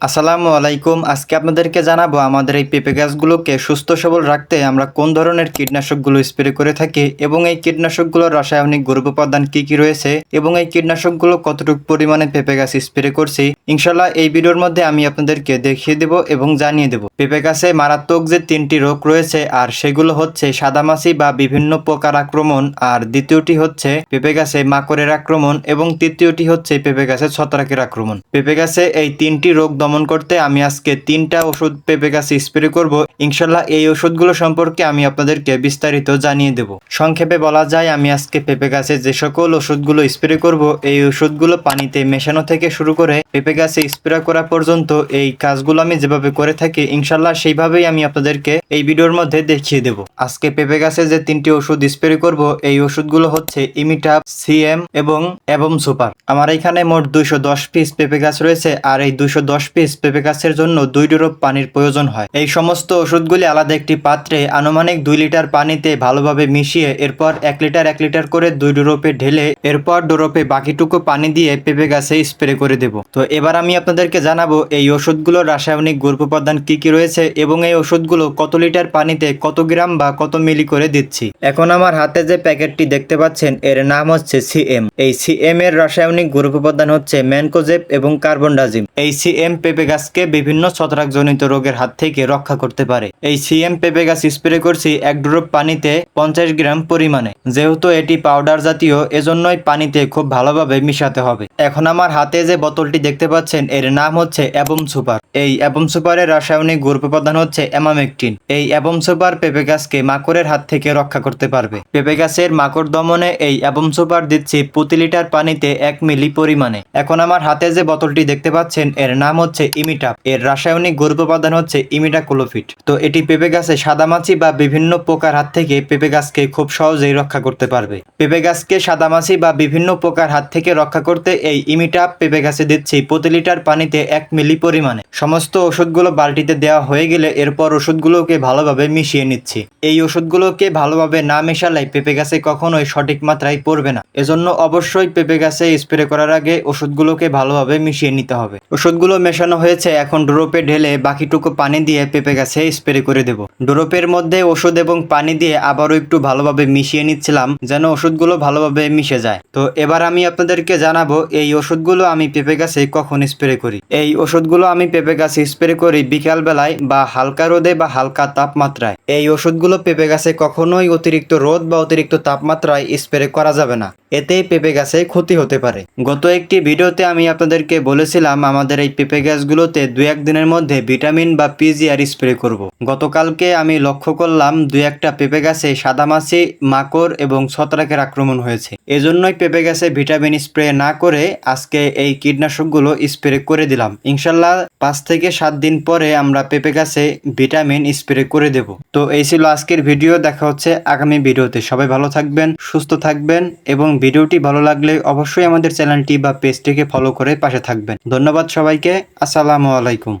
আসসালামু আলাইকুম। আজকে আপনাদেরকে জানাবো আমাদের এই পেঁপে গাছগুলোকে সুস্থ সবল রাখতে আমরা কোন ধরনের কীটনাশকগুলো স্প্রে করে থাকি এবং এই কীটনাশকগুলোর রাসায়নিক দ্রব্য উপাদান কি কি রয়েছে এবং এই কীটনাশকগুলো কতটুকু পরিমাণে পেঁপে গাছ স্প্রে করছি। ইনশাল্লাহ এই ভিডিওর মধ্যে আমি আপনাদেরকে দেখিয়ে দেব এবং জানিয়ে দেব পেঁপে গাছে মারাত্মক যে 3টি রোগ রয়েছে আর সেগুলো হচ্ছে সাদামাছি বা বিভিন্ন পোকার আক্রমণ, আর দ্বিতীয়টি হচ্ছে পেঁপে গাছে মাকড়ের আক্রমণ এবং তৃতীয়টি হচ্ছে পেঁপে গাছে ছত্রাকের আক্রমণ। পেঁপে গাছে এই 3টি রোগ দমন করতে আমি আজকে 3টা ওষুধ পেঁপে গাছে স্প্রে করব। ইনশাল্লাহ এই ওষুধগুলো সম্পর্কে আমি আপনাদেরকে বিস্তারিত জানিয়ে দেব। সংক্ষেপে বলা যায়, আমি আজকে পেঁপে গাছে যে সকল ওষুধগুলো স্প্রে করব এই ওষুধগুলো পানিতে মেশানো থেকে শুরু করে পেঁপে গাছে স্প্রে করা পর্যন্ত এই কাজগুলো আমি যেভাবে করে থাকি ইনশাল্লাহ সেইভাবেই আমি আপনাদেরকে এই ভিডিওর মধ্যে দেখিয়ে দেব। আজকে পেঁপে গাছে যে 3টি ওষুধ স্প্রে করব এই ওষুধগুলো হচ্ছে ইমিটাপ, সিএম এবং সুপার। আমার এখানে মোট 210 পিস পেঁপে গাছ রয়েছে আর এই 210 পিস পেঁপে গাছের জন্য 2 ড্রপ পানির প্রয়োজন হয়। এই সমস্ত ওষুধগুলি আলাদা একটি পাত্রে আনুমানিক 2 লিটার পানিতে ভালোভাবে মিশিয়ে এরপর 1 লিটার করে 2 ড্রপে ঢেলে এরপর ড্রপে বাকিটুকু পানি দিয়ে পেঁপে গাছে স্প্রে করে দেব। তো এবার আমি আপনাদেরকে জানাবো এই ওষুধগুলোর রাসায়নিক দ্রব্য উপাদান কি কি রয়েছে এবং এই ওষুধগুলো কত লিটার পানিতে কত গ্রাম বা কত মিলি করে দিচ্ছি। এখন আমার হাতে যে প্যাকেটটি দেখতে পাচ্ছেন এর নাম হচ্ছে সিএম। এই সিএম এর রাসায়নিক দ্রব্য উপাদান হচ্ছে ম্যানকোজেব এবং কার্বনডাজিম। এই সিএম পেঁপে গাছকে বিভিন্ন ছত্রাকজনিত রোগের হাত থেকে রক্ষা করতে পারে। এই সিএম পেঁপে গাছ স্প্রে করছি 1 ড্রপ পানিতে 50 গ্রাম পরিমাণে। যেহেতু এটি পাউডার জাতীয় এজন্যই পানিতে খুব ভালোভাবে মিশাতে হবে। এখন আমার হাতে যে বোতলটি দেখতে পাচ্ছেন এর নাম হচ্ছে অ্যাবম সুপার। এই অ্যাবম সুপারের রাসায়নিক দ্রব্য উপাদান হচ্ছে অ্যামামেকটিন। এই অ্যাবম সুপার পেঁপে গাছকে মাকড়ের হাত থেকে রক্ষা করতে পারবে। পেঁপে গাছের মাকড় দমনে এই অ্যাবম সুপার দিচ্ছি প্রতি লিটার পানিতে 1 মিলি পরিমাণে। এখন আমার হাতে যে বোতলটি দেখতে পাচ্ছেন এর নাম হচ্ছে ইমিটাপ। এর রাসায়নিক দ্রব্য উপাদান হচ্ছে ইমিডাক্লোপিড। তো এটি পেঁপে গাছে সাদামাছি বা বিভিন্ন পোকার হাত থেকে পেঁপে গাছকে খুব সহজেই রক্ষা করতে পারবে। পেঁপে গাছকে সাদামাছি বা বিভিন্ন পোকার হাত থেকে রক্ষা করতে এই ইমিটাপ পেঁপে গাছে দিচ্ছি প্রতি লিটার পানিতে 1 মিলি পরিমাণে। সমস্ত ওষুধগুলো বালতিতে দেওয়া হয়ে গেলে এরপর ওষুধগুলোকে ভালোভাবে মিশিয়ে নিচ্ছি। এই ওষুধগুলোকে ভালোভাবে না মেশালে পেঁপে গাছে কখনোই সঠিক মাত্রায় পড়বে না। এজন্য অবশ্যই পেঁপে গাছে স্প্রে করার আগে ওষুধগুলোকে ভালোভাবে মিশিয়ে নিতে হবে। ওষুধগুলো মেশানো হয়েছে, এখন ড্রপে ঢেলে বাকিটুকু পানি দিয়ে পেঁপে গাছে স্প্রে করে দেব। ড্রপের মধ্যে ওষুধ এবং পানি দিয়ে আবারও একটু ভালোভাবে মিশিয়ে নিচ্ছিলাম যেন ওষুধগুলো ভালোভাবে মিশে যায়। তো এবার আমি আপনাদেরকে জানাবো এই ওষুধগুলো আমি পেঁপে গাছে কখন স্প্রে করি। এই ওষুধগুলো আমি পেঁপে গাছে স্প্রে করি বিকাল বেলায় বা হালকা রোদে বা হালকা তাপমাত্রায়। এই ওষুধগুলো পেঁপে গাছে কখনোই অতিরিক্ত রোদ বা অতিরিক্ত তাপমাত্রায় স্প্রে করা যাবে না, এতে পেঁপে গাছে ক্ষতি হতে পারে। গত একটি ভিডিওতে আমি আপনাদেরকে বলেছিলাম আমাদের এই পেঁপে গাছগুলোতে 2-1 দিনের মধ্যে ভিটামিন বা পিজিআর স্প্রে করব। গতকালকে আমি লক্ষ্য করলাম 2-1টা পেঁপে গাছে সাদামাছি, মাকড় এবং ছত্রাকের আক্রমণ হয়েছে। এজন্যই পেঁপে গাছে ভিটামিন স্প্রে না করে আজকে এই কীটনাশকগুলো স্প্রে করে দিলাম। ইনশাল্লাহ 5 থেকে 7 দিন পরে আমরা পেঁপে গাছে ভিটামিন স্প্রে করে দেব। তো এই ছিল আজকের ভিডিও। দেখা হচ্ছে আগামী ভিডিওতে। সবাই ভালো থাকবেন, সুস্থ থাকবেন এবং ভিডিওটি ভালো লাগলে অবশ্যই আমাদের চ্যানেলটি বা পেজটিকে ফলো করে পাশে থাকবেন। ধন্যবাদ সবাইকে। আসসালামু আলাইকুম।